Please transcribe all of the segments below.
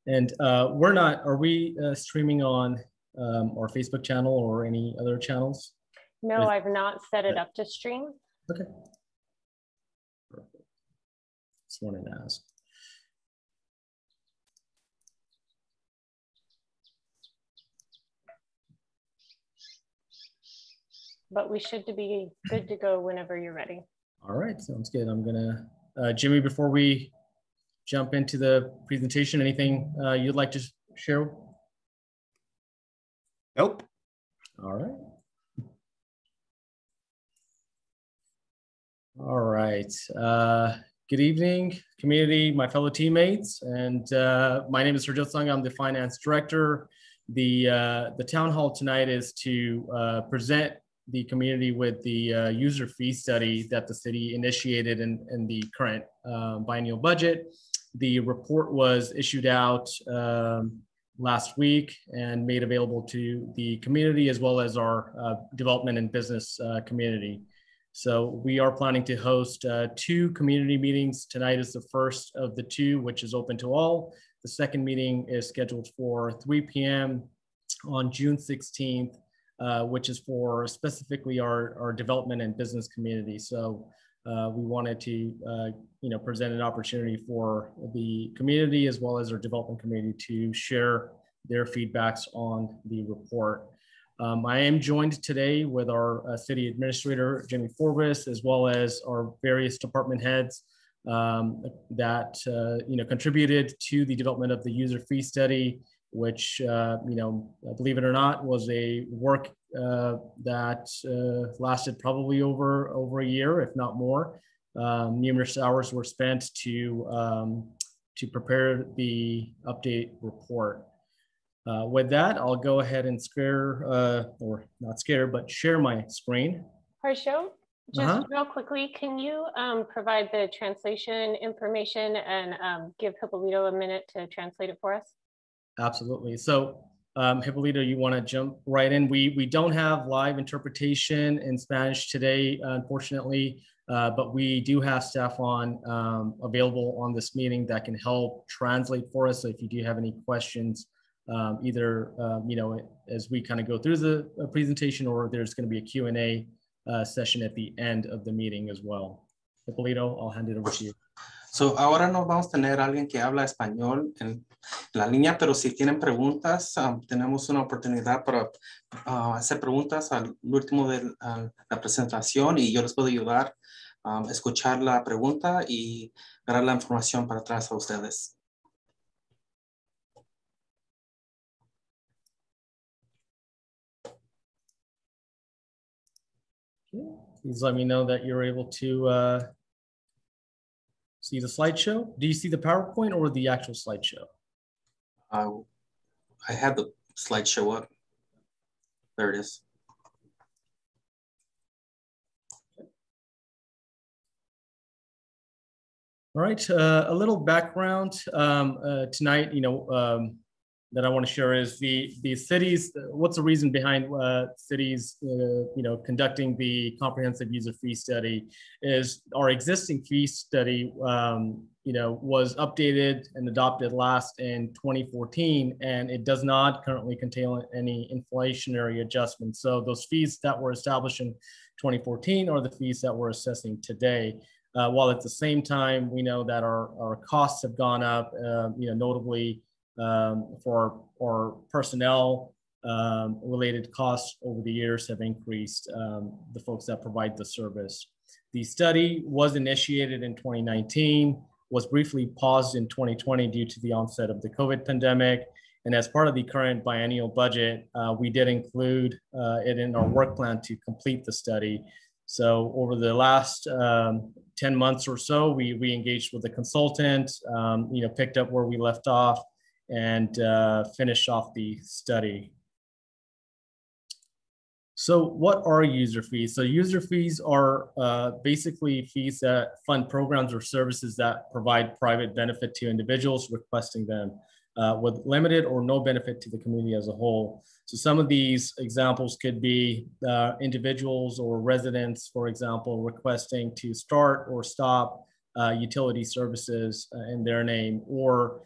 And are we streaming on our Facebook channel or any other channels? No, I've not set it up to stream. Okay. Perfect. Just wanted to ask. But we should be good to go whenever you're ready. All right, sounds good. I'm gonna, Jimmy, before we jump into the presentation, anything you'd like to share? Nope. All right. All right. Good evening, community, my fellow teammates, and my name is Sergio Sung. I'm the finance director. The town hall tonight is to present the community with the user fee study that the city initiated in the current biennial budget. The report was issued out last week and made available to the community as well as our development and business community. So we are planning to host 2 community meetings. Tonight is the first of the 2, which is open to all. The second meeting is scheduled for 3 p.m. on June 16th, which is for specifically our development and business community. So we wanted to present an opportunity for the community as well as our development community to share their feedbacks on the report. I am joined today with our city administrator, Jimmy Forbes, as well as our various department heads that contributed to the development of the user fee study, which, believe it or not, was a work that lasted probably over a year, if not more. Numerous hours were spent to prepare the update report. With that, I'll go ahead and share my screen. Harsho, just real quickly, can you provide the translation information and give Hippolito a minute to translate it for us? Absolutely. So Hippolito, you want to jump right in? We don't have live interpretation in Spanish today, unfortunately, but we do have staff available on this meeting that can help translate for us. So if you do have any questions, either as we kind of go through the presentation, or there's going to be a Q&A session at the end of the meeting as well. Hippolito, I'll hand it over to you. So ahora no vamos a tener a alguien que habla español en la línea, pero si tienen preguntas, tenemos una oportunidad para hacer preguntas al último de la presentación, y yo les puedo ayudar a escuchar la pregunta y dar la información para atrás a ustedes. Please let me know that you're able to see the slideshow. Do you see the PowerPoint or the actual slideshow? I had the slideshow up. There it is. All right, a little background tonight, that I want to share is the cities. What's the reason behind cities, conducting the comprehensive user fee study? Is our existing fee study, was updated and adopted last in 2014, and it does not currently contain any inflationary adjustments. So those fees that were established in 2014 are the fees that we're assessing today. While at the same time, we know that our costs have gone up, notably for our personnel related costs over the years have increased, the folks that provide the service. The study was initiated in 2019, was briefly paused in 2020 due to the onset of the COVID pandemic. And as part of the current biennial budget, we did include it in our work plan to complete the study. So over the last 10 months or so, we engaged with a consultant, picked up where we left off, and finish off the study. So what are user fees? So user fees are basically fees that fund programs or services that provide private benefit to individuals requesting them, with limited or no benefit to the community as a whole. So some of these examples could be individuals or residents, for example, requesting to start or stop utility services in their name, or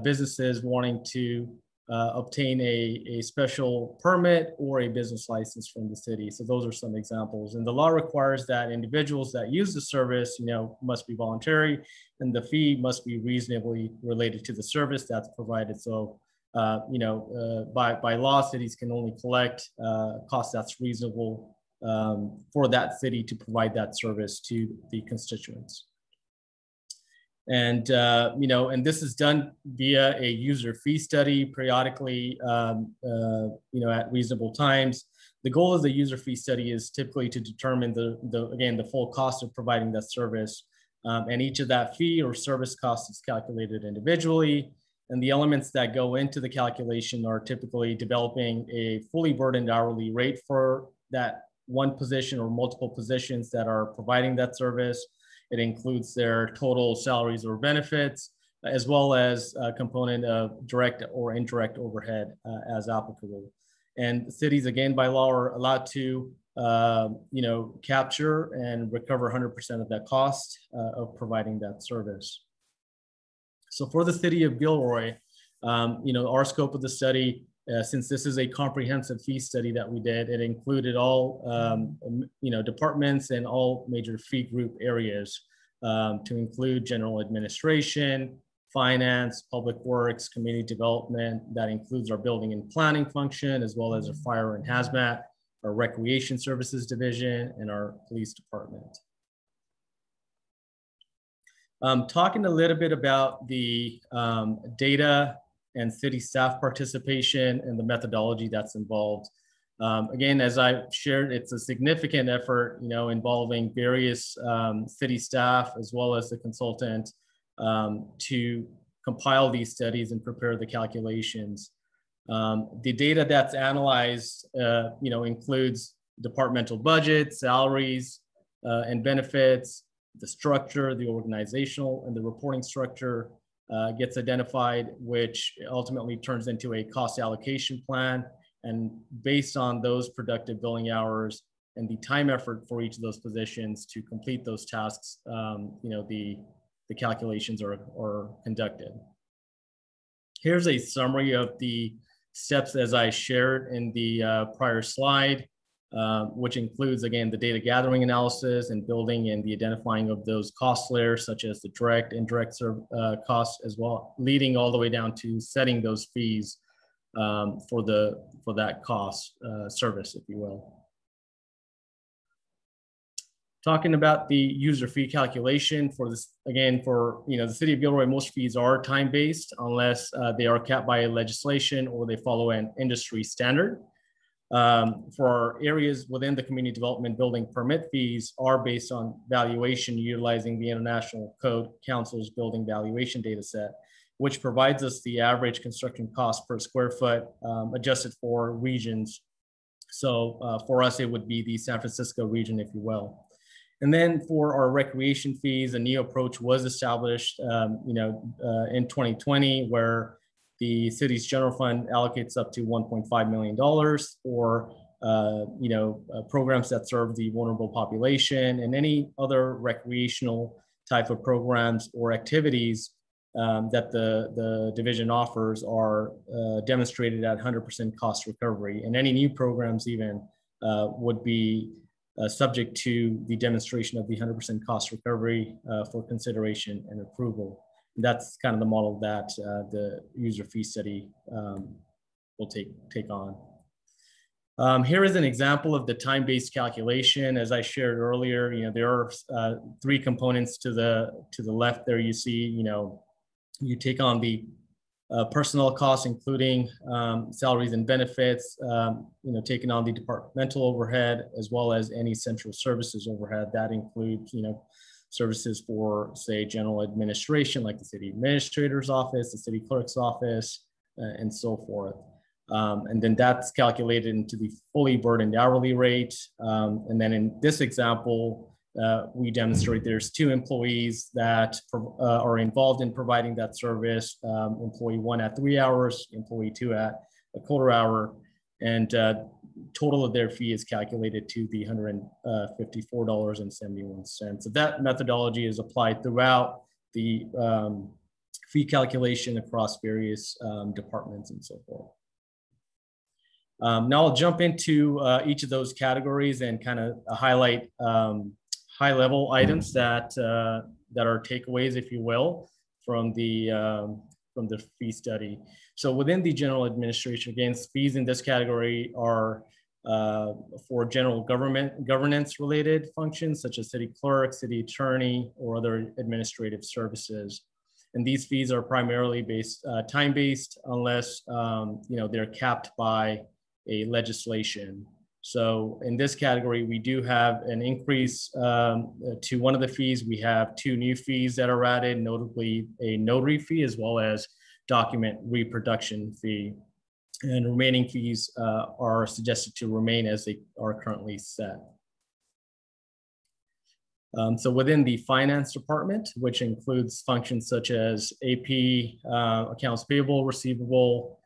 businesses wanting to obtain a special permit or a business license from the city. So those are some examples. And the law requires that individuals that use the service, must be voluntary, and the fee must be reasonably related to the service that's provided. So, by law, cities can only collect cost that's reasonable for that city to provide that service to the constituents. And, and this is done via a user fee study periodically, at reasonable times. The goal of the user fee study is typically to determine the full cost of providing that service. And each of that fee or service cost is calculated individually. And the elements that go into the calculation are typically developing a fully burdened hourly rate for that one position or multiple positions that are providing that service. It includes their total salaries or benefits, as well as a component of direct or indirect overhead as applicable. And cities, again, by law, are allowed to, capture and recover 100% of that cost of providing that service. So for the city of Gilroy, our scope of the study, since this is a comprehensive fee study that we did, it included all, departments and all major fee group areas to include general administration, finance, public works, community development. That includes our building and planning function, as well as our fire and hazmat, our recreation services division, and our police department. Talking a little bit about the data and city staff participation and the methodology that's involved. Again, as I shared, it's a significant effort, involving various city staff as well as the consultant to compile these studies and prepare the calculations. The data that's analyzed, includes departmental budgets, salaries, and benefits, the structure, the organizational and the reporting structure gets identified, which ultimately turns into a cost allocation plan. And based on those productive billing hours and the time effort for each of those positions to complete those tasks, the calculations are conducted. Here's a summary of the steps as I shared in the prior slide, which includes, again, the data gathering analysis and building and the identifying of those cost layers, such as the direct, indirect costs as well, leading all the way down to setting those fees for that cost service, if you will. Talking about the user fee calculation for this, again, for the city of Gilroy, most fees are time-based unless they are capped by legislation or they follow an industry standard. For areas within the community development building, permit fees are based on valuation utilizing the International Code Council's building valuation data set, which provides us the average construction cost per square foot adjusted for regions. So for us, it would be the San Francisco region, if you will. And then for our recreation fees, a new approach was established in 2020, where the city's general fund allocates up to $1.5 million for programs that serve the vulnerable population, and any other recreational type of programs or activities that the division offers are demonstrated at 100% cost recovery. And any new programs even would be subject to the demonstration of the 100% cost recovery for consideration and approval. And that's kind of the model that the user fee study will take on. Here is an example of the time-based calculation. As I shared earlier, there are three components to the left there. You see, you take on the personnel costs, including salaries and benefits, taking on the departmental overhead, as well as any central services overhead. That includes, services for, say, general administration, like the city administrator's office, the city clerk's office, and so forth. And then that's calculated into the fully burdened hourly rate. And then in this example, we demonstrate there's 2 employees that are involved in providing that service, employee 1 at 3 hours, employee 2 at a quarter hour, and total of their fee is calculated to the $154.71. So that methodology is applied throughout the fee calculation across various departments and so forth. Now I'll jump into each of those categories and kind of highlight high-level items that that are takeaways, if you will, from the fee study. So within the general administration, again, fees in this category are for general governance-related functions such as city clerk, city attorney, or other administrative services. And these fees are primarily time-based, unless they're capped by a legislation. So in this category, we do have an increase to one of the fees. We have two new fees that are added, notably a notary fee as well as document reproduction fee. And remaining fees are suggested to remain as they are currently set. So within the finance department, which includes functions such as AP, accounts payable, receivable,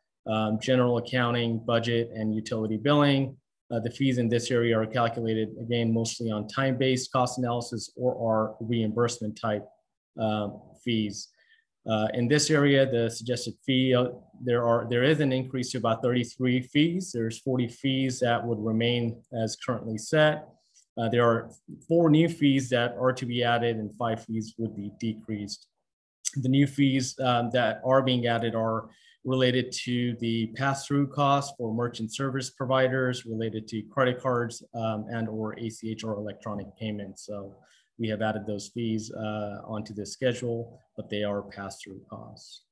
general accounting, budget, and utility billing, the fees in this area are calculated, again, mostly on time-based cost analysis or are reimbursement type fees. In this area, the suggested fee, there is an increase to about 33 fees. There's 40 fees that would remain as currently set. There are 4 new fees that are to be added and 5 fees would be decreased. The new fees that are being added are related to the pass-through costs for merchant service providers, related to credit cards and or ACH or electronic payments. So we have added those fees onto the schedule, but they are pass-through costs.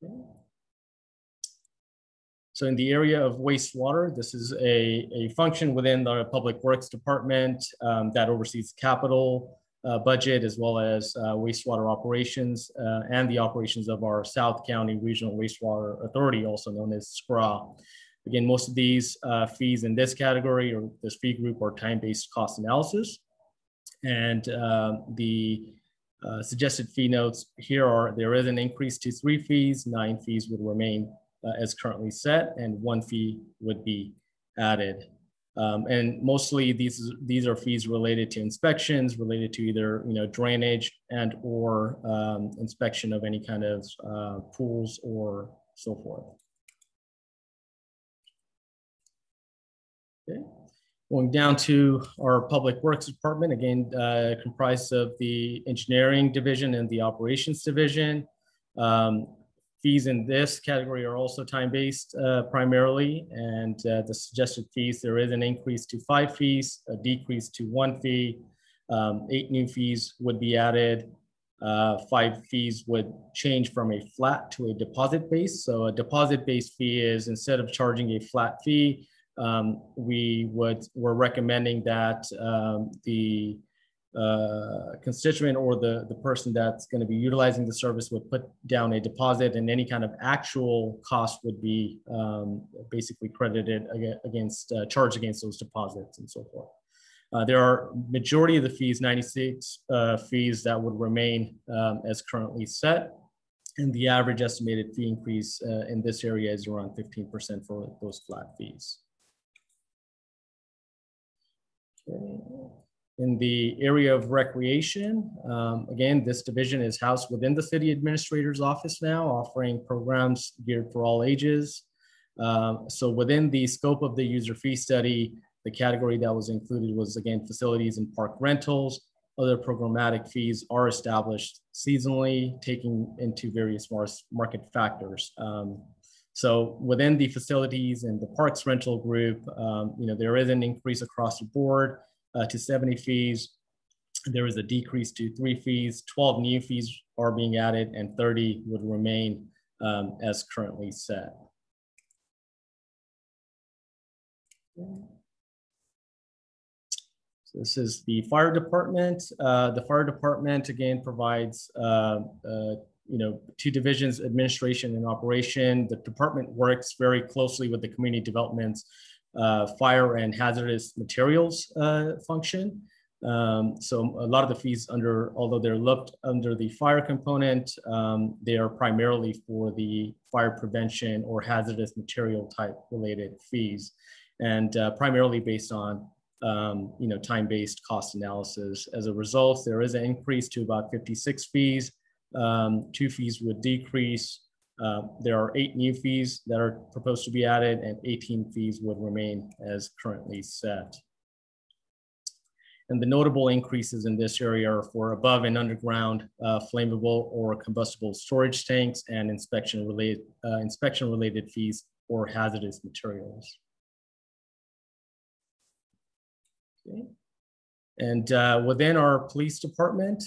Okay. So in the area of wastewater, this is a function within the Public Works Department that oversees capital budget as well as wastewater operations and the operations of our South County Regional Wastewater Authority, also known as SCRA. Again, most of these fees in this category or this fee group are time-based cost analysis. And the suggested fee notes here are, there is an increase to 3 fees, 9 fees would remain as currently set, and 1 fee would be added. And mostly these are fees related to inspections, related to either drainage and or inspection of any kind of pools or so forth. Okay. Going down to our Public Works Department, again, comprised of the engineering division and the operations division. Fees in this category are also time-based primarily, and the suggested fees, there is an increase to 5 fees, a decrease to 1 fee, 8 new fees would be added, 5 fees would change from a flat to a deposit base. So a deposit based fee is, instead of charging a flat fee, we're recommending that the constituent or the person that's going to be utilizing the service would put down a deposit, and any kind of actual cost would be basically credited against, charged against those deposits and so forth. There are majority of the fees, 96 fees that would remain as currently set. And the average estimated fee increase in this area is around 15% for those flat fees. Okay. In the area of recreation, again, this division is housed within the city administrator's office now, offering programs geared for all ages. So within the scope of the user fee study, the category that was included was, again, facilities and park rentals. Other programmatic fees are established seasonally, taking into various market factors. So within the facilities and the parks rental group, there is an increase across the board to 70 fees. There is a decrease to 3 fees, 12 new fees are being added, and 30 would remain as currently set. So this is the fire department. The fire department, again, provides 2 divisions, administration and operation. The department works very closely with the community development's fire and hazardous materials function. So a lot of the fees although they're looked under the fire component, they are primarily for the fire prevention or hazardous material type related fees, and primarily based on time-based cost analysis. As a result, there is an increase to about 56 fees. 2 fees would decrease. There are 8 new fees that are proposed to be added, and 18 fees would remain as currently set. And the notable increases in this area are for above and underground flammable or combustible storage tanks and inspection-related fees for hazardous materials. Okay. And within our police department,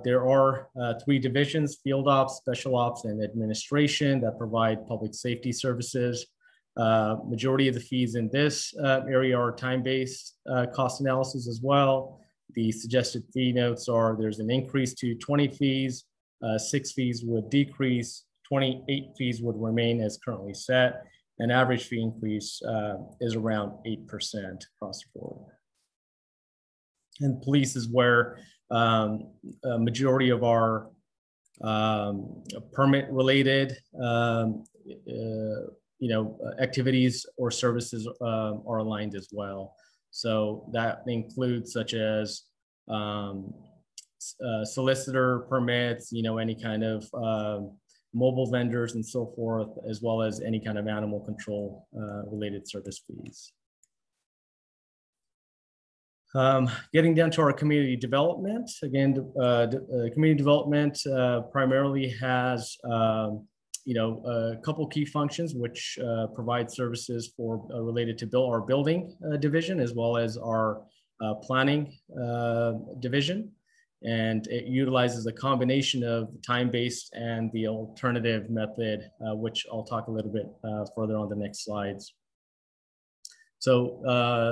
there are 3 divisions: field ops, special ops, and administration that provide public safety services. Majority of the fees in this area are time-based cost analysis as well. The suggested fee notes are there's an increase to 20 fees, 6 fees would decrease, 28 fees would remain as currently set, and average fee increase is around 8% across the board. And police is where a majority of our permit-related activities or services are aligned as well. So that includes such as solicitor permits, any kind of mobile vendors and so forth, as well as any kind of animal control related service fees. Getting down to our community development, again, community development primarily has a couple key functions which provide services for related to our building division, as well as our planning division. And it utilizes a combination of time-based and the alternative method, which I'll talk a little bit further on the next slides. So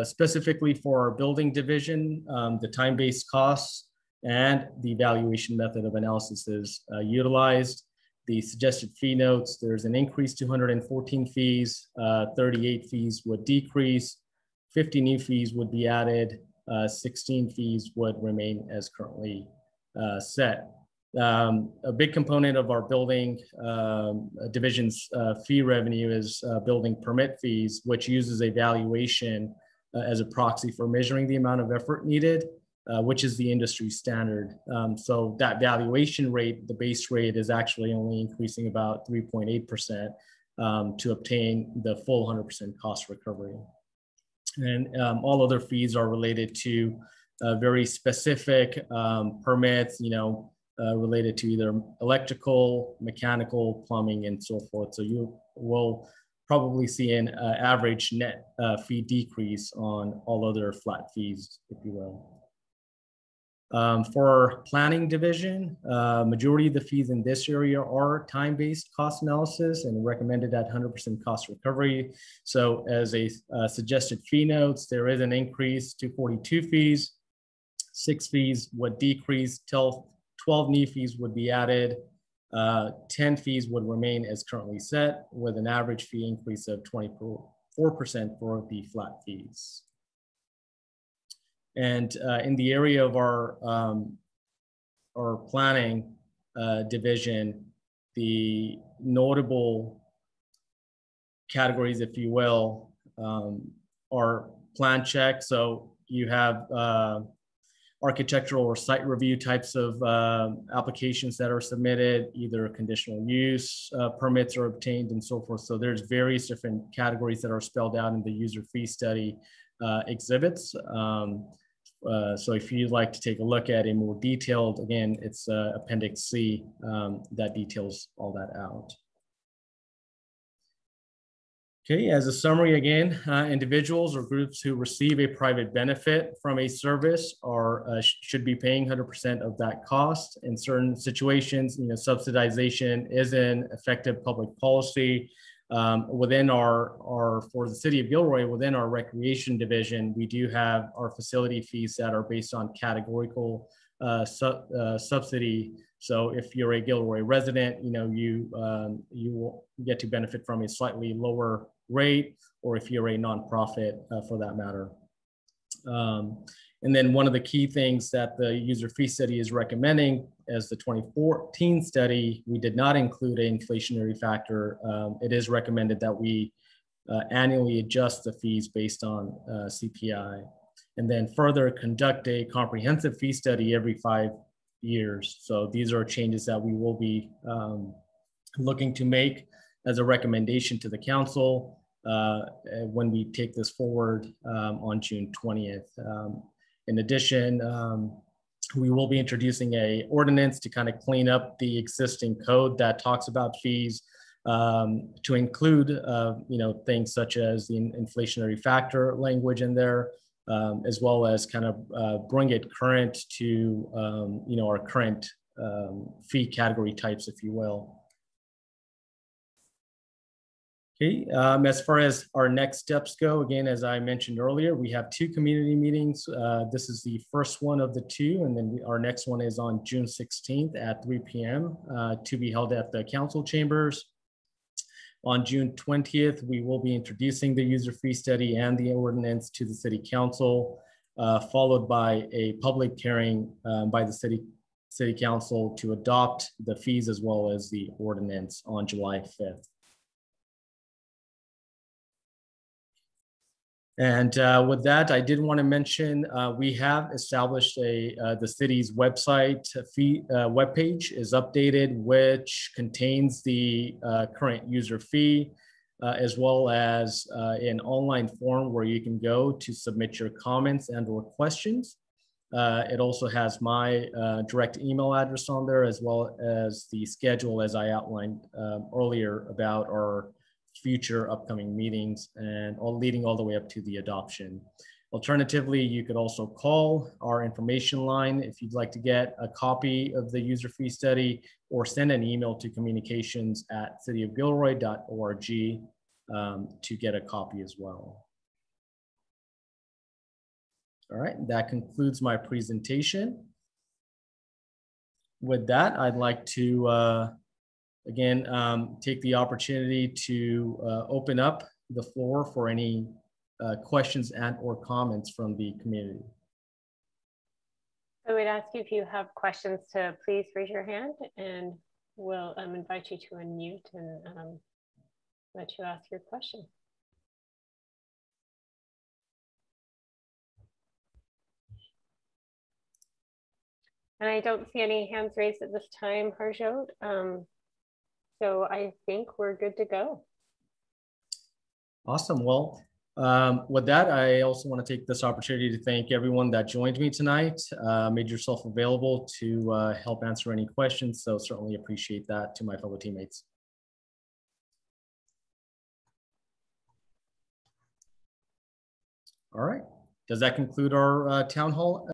specifically for our building division, the time-based costs and the valuation method of analysis is utilized. The suggested fee notes, there's an increase to 114 fees, 38 fees would decrease, 50 new fees would be added, 16 fees would remain as currently set. A big component of our building division's fee revenue is building permit fees, which uses a valuation as a proxy for measuring the amount of effort needed, which is the industry standard. So that valuation rate, the base rate, is actually only increasing about 3.8% to obtain the full 100% cost recovery. And all other fees are related to very specific permits, related to either electrical, mechanical, plumbing, and so forth. So you will probably see an average net fee decrease on all other flat fees, if you will. For our planning division, majority of the fees in this area are time-based cost analysis and recommended at 100% cost recovery. So as a suggested fee notes, there is an increase to 42 fees, 6 fees would decrease till 12 new fees would be added, 10 fees would remain as currently set, with an average fee increase of 24% for the flat fees. And in the area of our planning division, the notable categories, if you will, are plan check. So you have architectural or site review types of applications that are submitted, either conditional use permits are obtained and so forth. So there's various different categories that are spelled out in the user fee study exhibits. So if you'd like to take a look at it more detailed, again, it's Appendix C that details all that out. Okay, as a summary again, individuals or groups who receive a private benefit from a service should be paying 100% of that cost. In certain situations, subsidization is an effective public policy. Within for the city of Gilroy, within our recreation division, we do have our facility fees that are based on categorical subsidy. So if you're a Gilroy resident, you will get to benefit from a slightly lower rate, or if you're a nonprofit for that matter. And then one of the key things that the user fee study is recommending, as the 2014 study, we did not include an inflationary factor. It is recommended that we annually adjust the fees based on CPI, and then further conduct a comprehensive fee study every 5 years. So these are changes that we will be looking to make as a recommendation to the council when we take this forward on June 20th. In addition, we will be introducing a ordinance to kind of clean up the existing code that talks about fees, to include things such as the inflationary factor language in there, as well as kind of bring it current to our current fee category types, if you will. Okay, as far as our next steps go, again, as I mentioned earlier, we have 2 community meetings. This is the first one of the 2, and then our next one is on June 16th at 3 p.m. To be held at the council chambers. On June 20th, we will be introducing the user fee study and the ordinance to the city council, followed by a public hearing by the city council to adopt the fees as well as the ordinance on July 5th. And with that, I did want to mention we have established the city's website webpage is updated, which contains the current user fee, as well as an online form where you can go to submit your comments and/or questions. It also has my direct email address on there, as well as the schedule, as I outlined earlier, about our future upcoming meetings and all leading all the way up to the adoption. Alternatively, you could also call our information line if you'd like to get a copy of the user fee study, or send an email to communications@cityofgilroy.org to get a copy as well. All right, that concludes my presentation. With that, I'd like to again, take the opportunity to open up the floor for any questions and/or comments from the community. I would ask you, if you have questions, to please raise your hand, and we'll invite you to unmute and let you ask your question. And I don't see any hands raised at this time, Harjot. So I think we're good to go. Awesome. Well, with that, I also want to take this opportunity to thank everyone that joined me tonight, made yourself available to help answer any questions. So certainly appreciate that to my fellow teammates. All right. Does that conclude our town hall?